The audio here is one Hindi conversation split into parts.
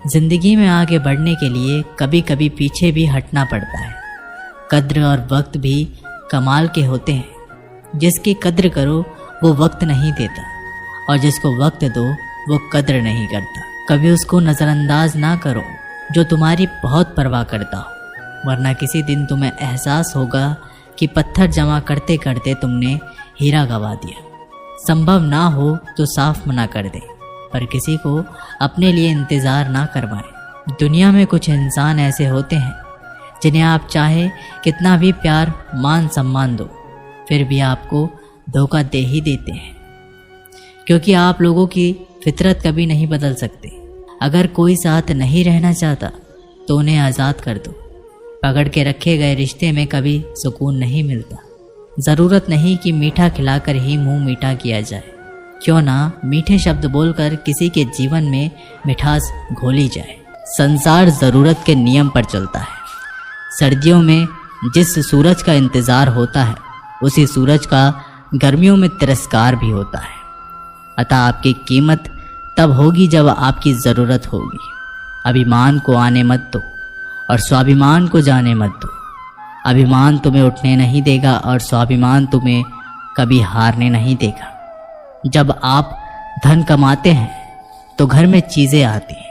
जिंदगी में आगे बढ़ने के लिए कभी कभी पीछे भी हटना पड़ता है। कद्र और वक्त भी कमाल के होते हैं। जिसकी कद्र करो वो वक्त नहीं देता, और जिसको वक्त दो वो कद्र नहीं करता। कभी उसको नज़रअंदाज ना करो जो तुम्हारी बहुत परवाह करता हो, वरना किसी दिन तुम्हें एहसास होगा कि पत्थर जमा करते करते तुमने हीरा गंवा दिया। संभव ना हो तो साफ मना कर दे, पर किसी को अपने लिए इंतज़ार ना करवाएं। दुनिया में कुछ इंसान ऐसे होते हैं जिन्हें आप चाहे कितना भी प्यार मान सम्मान दो, फिर भी आपको धोखा दे ही देते हैं, क्योंकि आप लोगों की फितरत कभी नहीं बदल सकते। अगर कोई साथ नहीं रहना चाहता तो उन्हें आज़ाद कर दो। पकड़ के रखे गए रिश्ते में कभी सुकून नहीं मिलता। ज़रूरत नहीं कि मीठा खिलाकर ही मुंह मीठा किया जाए। क्यों ना मीठे शब्द बोलकर किसी के जीवन में मिठास घोली जाए। संसार ज़रूरत के नियम पर चलता है। सर्दियों में जिस सूरज का इंतज़ार होता है उसी सूरज का गर्मियों में तिरस्कार भी होता है। अतः आपकी कीमत तब होगी जब आपकी ज़रूरत होगी। अभिमान को आने मत दो और स्वाभिमान को जाने मत दो। अभिमान तुम्हें उठने नहीं देगा और स्वाभिमान तुम्हें कभी हारने नहीं देगा। जब आप धन कमाते हैं तो घर में चीज़ें आती हैं,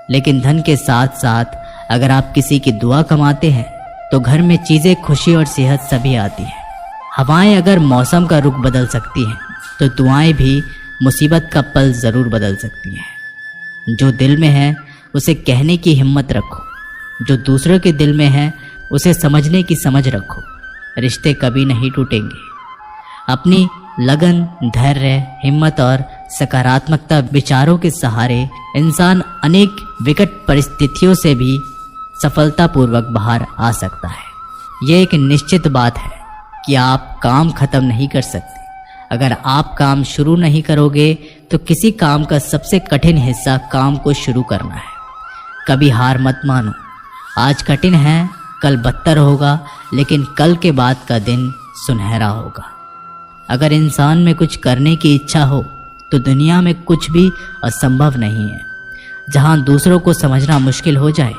लेकिन धन के साथ साथ अगर आप किसी की दुआ कमाते हैं तो घर में चीज़ें, खुशी और सेहत सभी आती हैं। हवाएं अगर मौसम का रुख बदल सकती हैं तो दुआएं भी मुसीबत का पल ज़रूर बदल सकती हैं। जो दिल में है उसे कहने की हिम्मत रखो, जो दूसरों के दिल में है उसे समझने की समझ रखो। रिश्ते कभी नहीं टूटेंगे। अपनी लगन, धैर्य, हिम्मत और सकारात्मकता विचारों के सहारे इंसान अनेक विकट परिस्थितियों से भी सफलतापूर्वक बाहर आ सकता है। यह एक निश्चित बात है कि आप काम खत्म नहीं कर सकते। अगर आप काम शुरू नहीं करोगे तो किसी काम का सबसे कठिन हिस्सा काम को शुरू करना है। कभी हार मत मानो। आज कठिन है, कल बदतर होगा, लेकिन कल के बाद का दिन सुनहरा होगा। अगर इंसान में कुछ करने की इच्छा हो तो दुनिया में कुछ भी असंभव नहीं है। जहाँ दूसरों को समझना मुश्किल हो जाए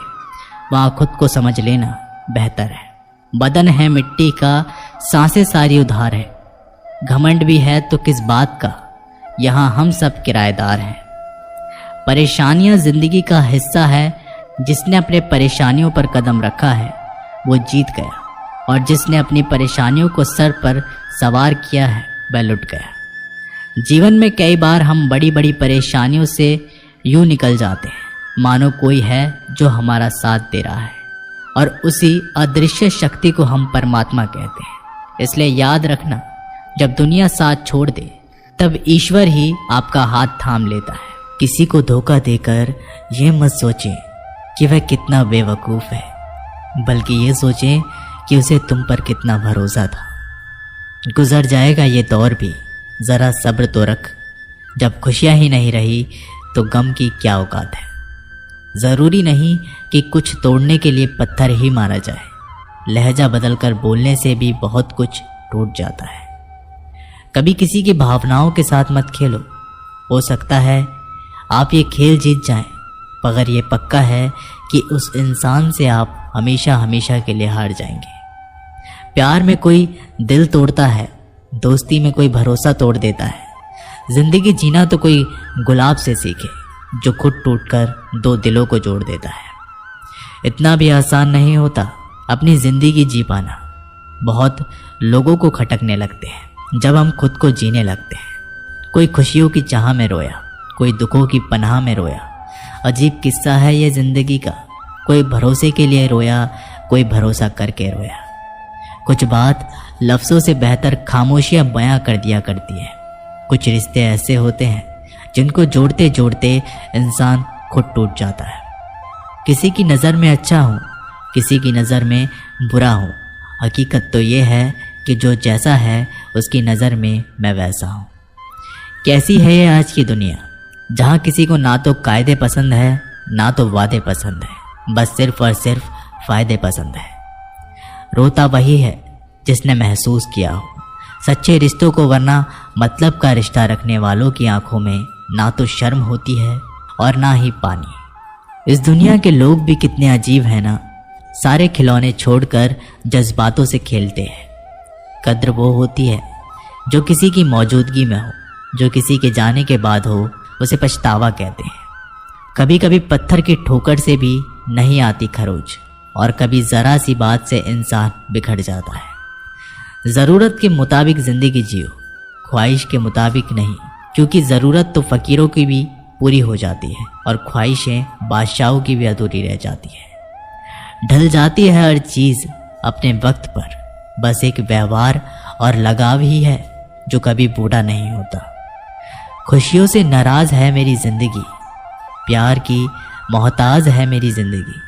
वहाँ खुद को समझ लेना बेहतर है। बदन है मिट्टी का, सांसें सारी उधार है। घमंड भी है तो किस बात का, यहाँ हम सब किराएदार हैं। परेशानियाँ जिंदगी का हिस्सा है। जिसने अपने परेशानियों पर कदम रखा है वो जीत गया, और जिसने अपनी परेशानियों को सर पर सवार किया है वह लुट गया। जीवन में कई बार हम बड़ी बड़ी परेशानियों से यूं निकल जाते हैं मानो कोई है जो हमारा साथ दे रहा है, और उसी अदृश्य शक्ति को हम परमात्मा कहते हैं। इसलिए याद रखना, जब दुनिया साथ छोड़ दे तब ईश्वर ही आपका हाथ थाम लेता है। किसी को धोखा देकर ये मत सोचें कि वह कितना बेवकूफ़ है, बल्कि ये सोचें कि उसे तुम पर कितना भरोसा था। गुजर जाएगा ये दौर भी, ज़रा सब्र तो रख। जब खुशियाँ ही नहीं रही तो गम की क्या औकात है। ज़रूरी नहीं कि कुछ तोड़ने के लिए पत्थर ही मारा जाए। लहजा बदलकर बोलने से भी बहुत कुछ टूट जाता है। कभी किसी की भावनाओं के साथ मत खेलो। हो सकता है आप ये खेल जीत जाएं, मगर ये पक्का है कि उस इंसान से आप हमेशा हमेशा के लिए हार जाएंगे। प्यार में कोई दिल तोड़ता है, दोस्ती में कोई भरोसा तोड़ देता है। जिंदगी जीना तो कोई गुलाब से सीखे जो खुद टूटकर दो दिलों को जोड़ देता है। इतना भी आसान नहीं होता अपनी ज़िंदगी जी पाना। बहुत लोगों को खटकने लगते हैं जब हम खुद को जीने लगते हैं। कोई खुशियों की चाह में रोया, कोई दुखों की पनाह में रोया। अजीब किस्सा है ये ज़िंदगी का। कोई भरोसे के लिए रोया, कोई भरोसा करके रोया। कुछ बात लफ्ज़ों से बेहतर खामोशियाँ बयां कर दिया करती है। कुछ रिश्ते ऐसे होते हैं जिनको जोड़ते जोड़ते इंसान खुद टूट जाता है। किसी की नज़र में अच्छा हूँ, किसी की नज़र में बुरा हूँ। हकीकत तो ये है कि जो जैसा है उसकी नज़र में मैं वैसा हूँ। कैसी है ये आज की दुनिया, जहाँ किसी को ना तो कायदे पसंद है ना तो वादे पसंद है, बस सिर्फ और सिर्फ फ़ायदे पसंद है। रोता वही है जिसने महसूस किया हो सच्चे रिश्तों को, वरना मतलब का रिश्ता रखने वालों की आंखों में ना तो शर्म होती है और ना ही पानी। इस दुनिया के लोग भी कितने अजीब हैं ना, सारे खिलौने छोड़कर जज्बातों से खेलते हैं। कद्र वो होती है जो किसी की मौजूदगी में हो, जो किसी के जाने के बाद हो, उसे पछतावा कहते हैं। कभी कभी पत्थर की ठोकर से भी नहीं आती खरोच, और कभी ज़रा सी बात से इंसान बिखर जाता है। ज़रूरत के मुताबिक ज़िंदगी जियो, ख्वाहिश के मुताबिक नहीं, क्योंकि ज़रूरत तो फ़कीरों की भी पूरी हो जाती है और ख्वाहिशें बादशाहों की भी अधूरी रह जाती है। ढल जाती है हर चीज़ अपने वक्त पर, बस एक व्यवहार और लगाव ही है जो कभी बूढ़ा नहीं होता। खुशियों से नाराज़ है मेरी ज़िंदगी, प्यार की मोहताज है मेरी ज़िंदगी।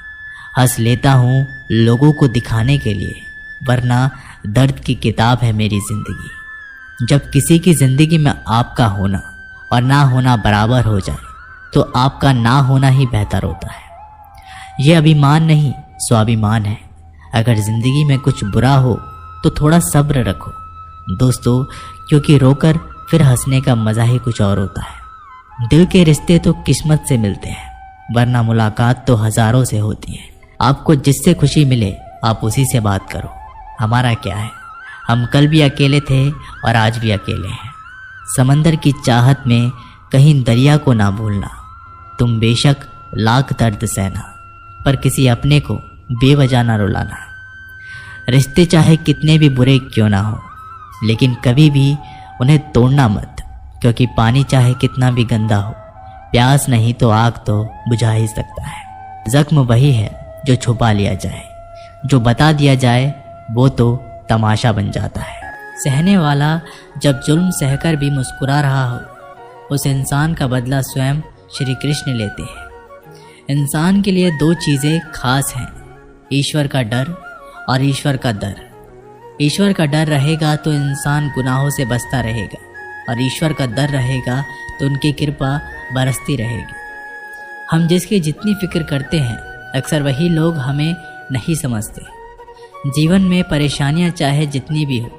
हंस लेता हूँ लोगों को दिखाने के लिए, वरना दर्द की किताब है मेरी ज़िंदगी। जब किसी की ज़िंदगी में आपका होना और ना होना बराबर हो जाए, तो आपका ना होना ही बेहतर होता है। ये अभिमान नहीं, स्वाभिमान है। अगर ज़िंदगी में कुछ बुरा हो तो थोड़ा सब्र रखो दोस्तों, क्योंकि रोकर फिर हंसने का मज़ा ही कुछ और होता है। दिल के रिश्ते तो किस्मत से मिलते हैं, वरना मुलाकात तो हज़ारों से होती है। आपको जिससे खुशी मिले आप उसी से बात करो। हमारा क्या है, हम कल भी अकेले थे और आज भी अकेले हैं। समंदर की चाहत में कहीं दरिया को ना भूलना। तुम बेशक लाख दर्द सहना, पर किसी अपने को बेवजह ना रुलाना। रिश्ते चाहे कितने भी बुरे क्यों ना हो, लेकिन कभी भी उन्हें तोड़ना मत, क्योंकि पानी चाहे कितना भी गंदा हो, प्यास नहीं तो आग तो बुझा ही सकता है। जख्म वही है जो छुपा लिया जाए, जो बता दिया जाए वो तो तमाशा बन जाता है। सहने वाला जब जुल्म सहकर भी मुस्कुरा रहा हो, उस इंसान का बदला स्वयं श्री कृष्ण लेते हैं। इंसान के लिए दो चीज़ें खास हैं, ईश्वर का डर और ईश्वर का दर। ईश्वर का डर रहेगा तो इंसान गुनाहों से बचता रहेगा, और ईश्वर का डर रहेगा तो उनकी कृपा बरसती रहेगी। हम जिसकी जितनी फिक्र करते हैं, अक्सर वही लोग हमें नहीं समझते। जीवन में परेशानियां चाहे जितनी भी हो,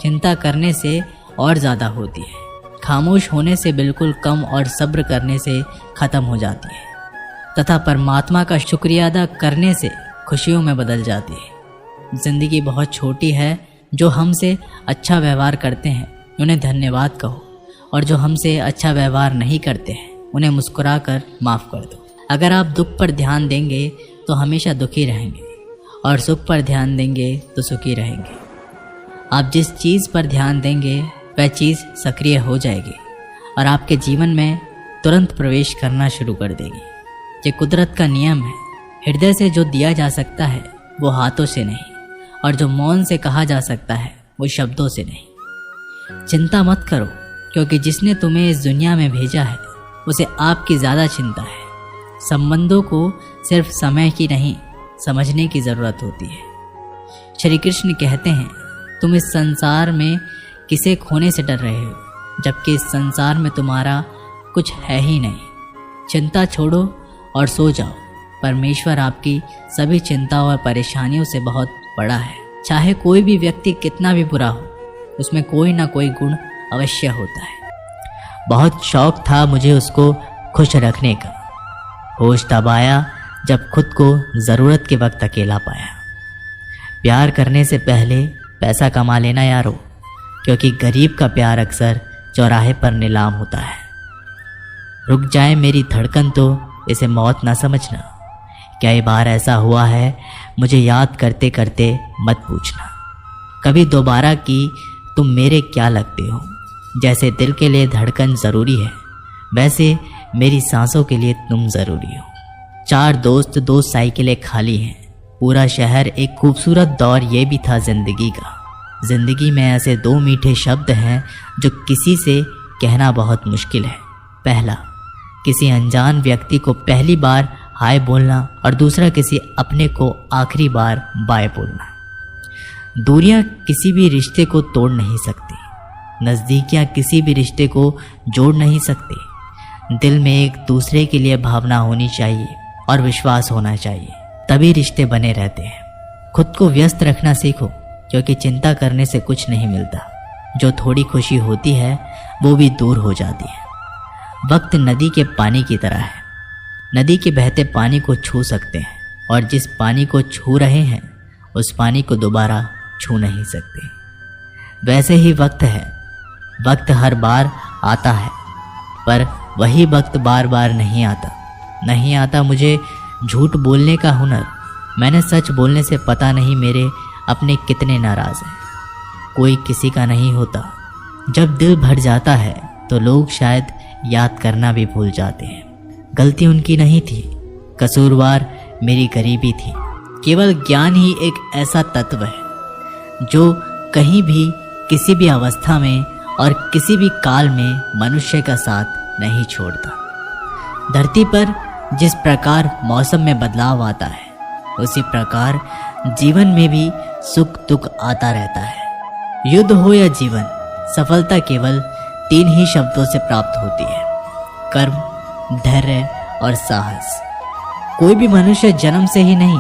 चिंता करने से और ज़्यादा होती है। खामोश होने से बिल्कुल कम और सब्र करने से ख़त्म हो जाती है, तथा परमात्मा का शुक्रिया अदा करने से खुशियों में बदल जाती है। ज़िंदगी बहुत छोटी है, जो हमसे अच्छा व्यवहार करते हैं उन्हें धन्यवाद कहो, और जो हमसे अच्छा व्यवहार नहीं करते हैं उन्हें मुस्कुरा कर माफ़ कर दो। अगर आप दुख पर ध्यान देंगे तो हमेशा दुखी रहेंगे, और सुख पर ध्यान देंगे तो सुखी रहेंगे। आप जिस चीज़ पर ध्यान देंगे वह चीज़ सक्रिय हो जाएगी और आपके जीवन में तुरंत प्रवेश करना शुरू कर देगी। ये कुदरत का नियम है। हृदय से जो दिया जा सकता है वो हाथों से नहीं, और जो मौन से कहा जा सकता है वो शब्दों से नहीं। चिंता मत करो, क्योंकि जिसने तुम्हें इस दुनिया में भेजा है उसे आपकी ज़्यादा चिंता है। संबंधों को सिर्फ समय की नहीं, समझने की ज़रूरत होती है। श्री कृष्ण कहते हैं, तुम इस संसार में किसे खोने से डर रहे हो, जबकि इस संसार में तुम्हारा कुछ है ही नहीं। चिंता छोड़ो और सो जाओ। परमेश्वर आपकी सभी चिंताओं और परेशानियों से बहुत बड़ा है। चाहे कोई भी व्यक्ति कितना भी बुरा हो, उसमें कोई ना कोई गुण अवश्य होता है। बहुत शौक था मुझे उसको खुश रखने का, होश तब आया जब खुद को ज़रूरत के वक्त अकेला पाया। प्यार करने से पहले पैसा कमा लेना यारो, क्योंकि गरीब का प्यार अक्सर चौराहे पर नीलाम होता है। रुक जाए मेरी धड़कन तो इसे मौत ना समझना। कई बार ऐसा हुआ है, मुझे याद करते करते मत पूछना कभी दोबारा कि तुम मेरे क्या लगते हो। जैसे दिल के लिए धड़कन ज़रूरी है, वैसे मेरी सांसों के लिए तुम ज़रूरी हो। 4 दोस्त 2 साइकिलें खाली हैं, पूरा शहर एक खूबसूरत दौर ये भी था ज़िंदगी का। ज़िंदगी में ऐसे 2 मीठे शब्द हैं जो किसी से कहना बहुत मुश्किल है। पहला, किसी अनजान व्यक्ति को पहली बार हाय बोलना, और दूसरा किसी अपने को आखिरी बार बाय बोलना। दूरियां किसी भी रिश्ते को तोड़ नहीं सकती, नज़दीकियां किसी भी रिश्ते को जोड़ नहीं सकती। दिल में एक दूसरे के लिए भावना होनी चाहिए और विश्वास होना चाहिए, तभी रिश्ते बने रहते हैं। खुद को व्यस्त रखना सीखो, क्योंकि चिंता करने से कुछ नहीं मिलता। जो थोड़ी खुशी होती है वो भी दूर हो जाती है। वक्त नदी के पानी की तरह है, नदी के बहते पानी को छू सकते हैं और जिस पानी को छू रहे हैं उस पानी को दोबारा छू नहीं सकते। वैसे ही वक्त है, वक्त हर बार आता है पर वही वक्त बार बार नहीं आता। नहीं आता मुझे झूठ बोलने का हुनर। मैंने सच बोलने से पता नहीं मेरे अपने कितने नाराज़ हैं। कोई किसी का नहीं होता। जब दिल भर जाता है तो लोग शायद याद करना भी भूल जाते हैं। गलती उनकी नहीं थी, कसूरवार मेरी गरीबी थी। केवल ज्ञान ही एक ऐसा तत्व है जो कहीं भी किसी भी अवस्था में और किसी भी काल में मनुष्य का साथ नहीं छोड़ता। धरती पर जिस प्रकार मौसम में बदलाव आता है उसी प्रकार जीवन में भी सुख दुख आता रहता है। युद्ध हो या जीवन, सफलता केवल 3 ही शब्दों से प्राप्त होती है: कर्म, धैर्य और साहस। कोई भी मनुष्य जन्म से ही नहीं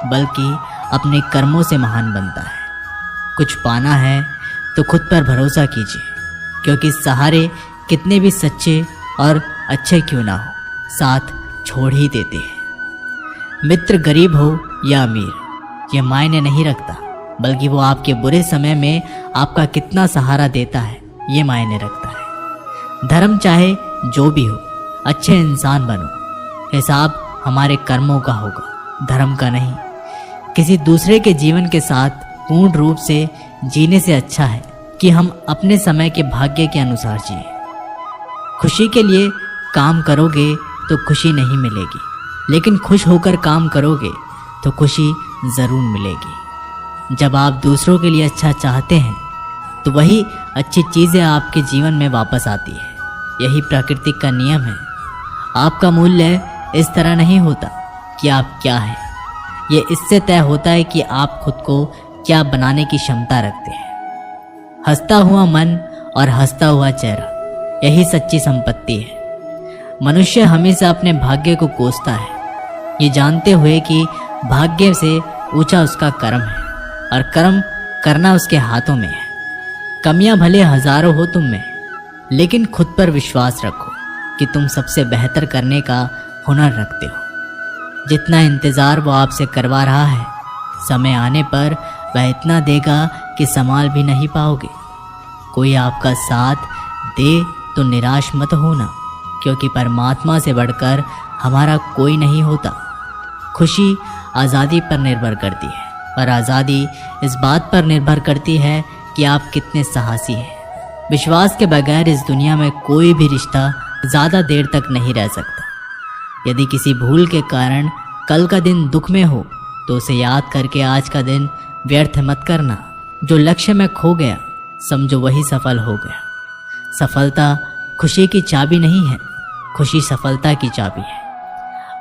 बल्कि अपने कर्मों से महान बनता है। कुछ पाना है तो खुद पर भरोसा कीजिए, क्योंकि सहारे कितने भी सच्चे और अच्छे क्यों ना हो, साथ छोड़ ही देते हैं। मित्र गरीब हो या अमीर ये मायने नहीं रखता, बल्कि वो आपके बुरे समय में आपका कितना सहारा देता है ये मायने रखता है। धर्म चाहे जो भी हो, अच्छे इंसान बनो। हिसाब हमारे कर्मों का होगा, धर्म का नहीं। किसी दूसरे के जीवन के साथ पूर्ण रूप से जीने से अच्छा है कि हम अपने समय के भाग्य के अनुसार जिए। खुशी के लिए काम करोगे तो खुशी नहीं मिलेगी, लेकिन खुश होकर काम करोगे तो खुशी ज़रूर मिलेगी। जब आप दूसरों के लिए अच्छा चाहते हैं तो वही अच्छी चीज़ें आपके जीवन में वापस आती है। यही प्रकृति का नियम है। आपका मूल्य इस तरह नहीं होता कि आप क्या हैं, ये इससे तय होता है कि आप खुद को क्या बनाने की क्षमता रखते हैं। हंसता हुआ मन और हंसता हुआ चेहरा, यही सच्ची संपत्ति है। मनुष्य हमेशा अपने भाग्य को कोसता है, ये जानते हुए कि भाग्य से ऊंचा उसका कर्म है और कर्म करना उसके हाथों में है। कमियां भले हजारों हो तुम में, लेकिन खुद पर विश्वास रखो कि तुम सबसे बेहतर करने का हुनर रखते हो। जितना इंतज़ार वो आपसे करवा रहा है, समय आने पर वह इतना देगा कि संभाल भी नहीं पाओगे। कोई आपका साथ दे तो निराश मत होना, क्योंकि परमात्मा से बढ़कर हमारा कोई नहीं होता। खुशी आज़ादी पर निर्भर करती है और आज़ादी इस बात पर निर्भर करती है कि आप कितने साहसी हैं। विश्वास के बगैर इस दुनिया में कोई भी रिश्ता ज़्यादा देर तक नहीं रह सकता। यदि किसी भूल के कारण कल का दिन दुख में हो तो उसे याद करके आज का दिन व्यर्थ मत करना। जो लक्ष्य में खो गया समझो वही सफल हो गया। सफलता खुशी की चाबी नहीं है, खुशी सफलता की चाबी है।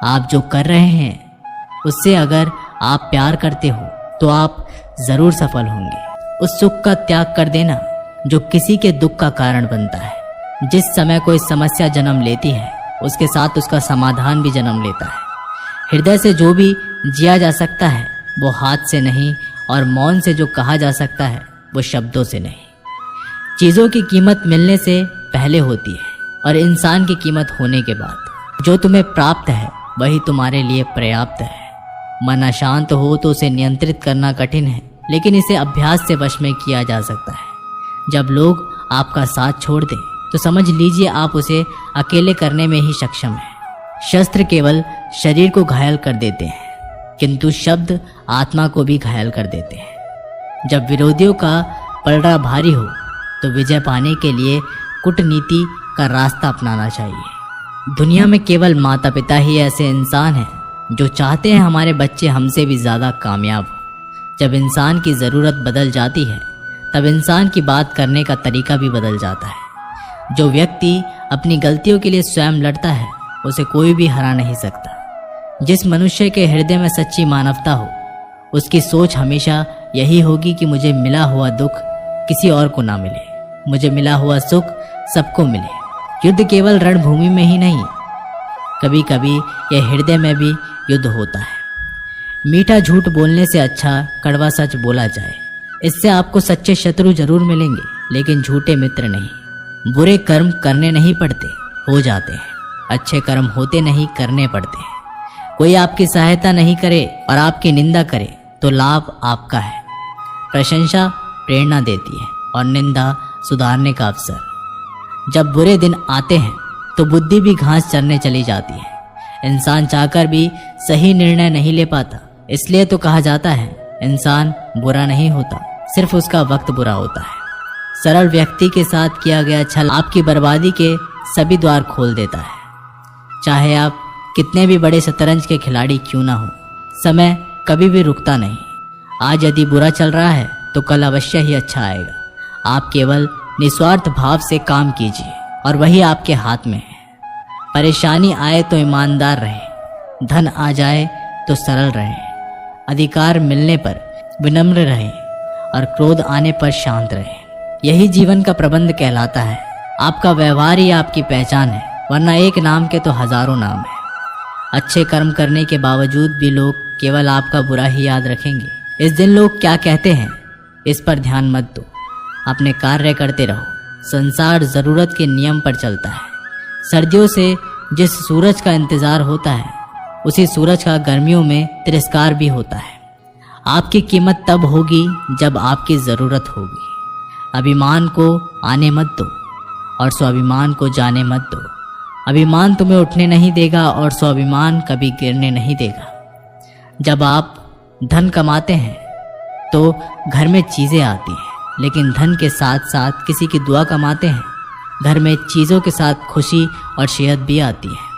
आप जो कर रहे हैं उससे अगर आप प्यार करते हो तो आप ज़रूर सफल होंगे। उस सुख का त्याग कर देना जो किसी के दुख का कारण बनता है। जिस समय कोई समस्या जन्म लेती है उसके साथ उसका समाधान भी जन्म लेता है। हृदय से जो भी जिया जा सकता है वो हाथ से नहीं, और मौन से जो कहा जा सकता है वो शब्दों से नहीं। चीज़ों की कीमत मिलने से पहले होती है और इंसान की कीमत होने के बाद। जो तुम्हें प्राप्त है वही तुम्हारे लिए पर्याप्त है। मन अशांत हो तो उसे नियंत्रित करना कठिन है, लेकिन इसे अभ्यास से वश में किया जा सकता है। जब लोग आपका साथ छोड़ दें तो समझ लीजिए आप उसे अकेले करने में ही सक्षम हैं। शस्त्र केवल शरीर को घायल कर देते हैं, किंतु शब्द आत्मा को भी घायल कर देते हैं। जब विरोधियों का पलड़ा भारी हो तो विजय पाने के लिए कूटनीति का रास्ता अपनाना चाहिए। दुनिया में केवल माता पिता ही ऐसे इंसान हैं जो चाहते हैं हमारे बच्चे हमसे भी ज़्यादा कामयाब हो। जब इंसान की ज़रूरत बदल जाती है तब इंसान की बात करने का तरीका भी बदल जाता है। जो व्यक्ति अपनी गलतियों के लिए स्वयं लड़ता है उसे कोई भी हरा नहीं सकता। जिस मनुष्य के हृदय में सच्ची मानवता हो उसकी सोच हमेशा यही होगी कि मुझे मिला हुआ दुख किसी और को ना मिले, मुझे मिला हुआ सुख सबको मिले। युद्ध केवल रणभूमि में ही नहीं, कभी कभी यह हृदय में भी युद्ध होता है। मीठा झूठ बोलने से अच्छा कड़वा सच बोला जाए। इससे आपको सच्चे शत्रु जरूर मिलेंगे, लेकिन झूठे मित्र नहीं। बुरे कर्म करने नहीं पड़ते, हो जाते हैं। अच्छे कर्म होते नहीं, करने पड़ते हैं। कोई आपकी सहायता नहीं करे और आपकी निंदा करे तो लाभ आपका है। प्रशंसा प्रेरणा देती है और निंदा सुधारने का अवसर। जब बुरे दिन आते हैं तो बुद्धि भी घास चरने चली जाती है। इंसान चाहकर भी सही निर्णय नहीं ले पाता, इसलिए तो कहा जाता है इंसान बुरा नहीं होता, सिर्फ उसका वक्त बुरा होता है। सरल व्यक्ति के साथ किया गया छल आपकी बर्बादी के सभी द्वार खोल देता है। चाहे आप कितने भी बड़े शतरंज के खिलाड़ी क्यों ना हो, समय कभी भी रुकता नहीं। आज यदि बुरा चल रहा है तो कल अवश्य ही अच्छा आएगा। आप केवल निस्वार्थ भाव से काम कीजिए और वही आपके हाथ में है। परेशानी आए तो ईमानदार रहें, धन आ जाए तो सरल रहें, अधिकार मिलने पर विनम्र रहें और क्रोध आने पर शांत रहें। यही जीवन का प्रबंध कहलाता है। आपका व्यवहार ही आपकी पहचान है, वरना एक नाम के तो हजारों नाम है। अच्छे कर्म करने के बावजूद भी लोग केवल आपका बुरा ही याद रखेंगे। इस दिन लोग क्या कहते हैं इस पर ध्यान मत दो, अपने कार्य करते रहो। संसार जरूरत के नियम पर चलता है। सर्दियों से जिस सूरज का इंतजार होता है, उसी सूरज का गर्मियों में तिरस्कार भी होता है। आपकी कीमत तब होगी जब आपकी ज़रूरत होगी। अभिमान को आने मत दो और स्वाभिमान को जाने मत दो। अभिमान तुम्हें उठने नहीं देगा और स्वाभिमान कभी गिरने नहीं देगा। जब आप धन कमाते हैं तो घर में चीज़ें आती हैं, लेकिन धन के साथ साथ किसी की दुआ कमाते हैं, घर में चीज़ों के साथ खुशी और सेहत भी आती है।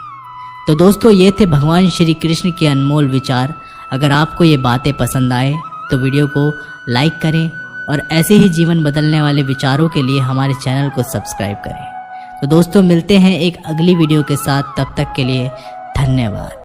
तो दोस्तों, ये थे भगवान श्री कृष्ण के अनमोल विचार। अगर आपको ये बातें पसंद आए तो वीडियो को लाइक करें और ऐसे ही जीवन बदलने वाले विचारों के लिए हमारे चैनल को सब्सक्राइब करें। तो दोस्तों, मिलते हैं एक अगली वीडियो के साथ। तब तक के लिए धन्यवाद।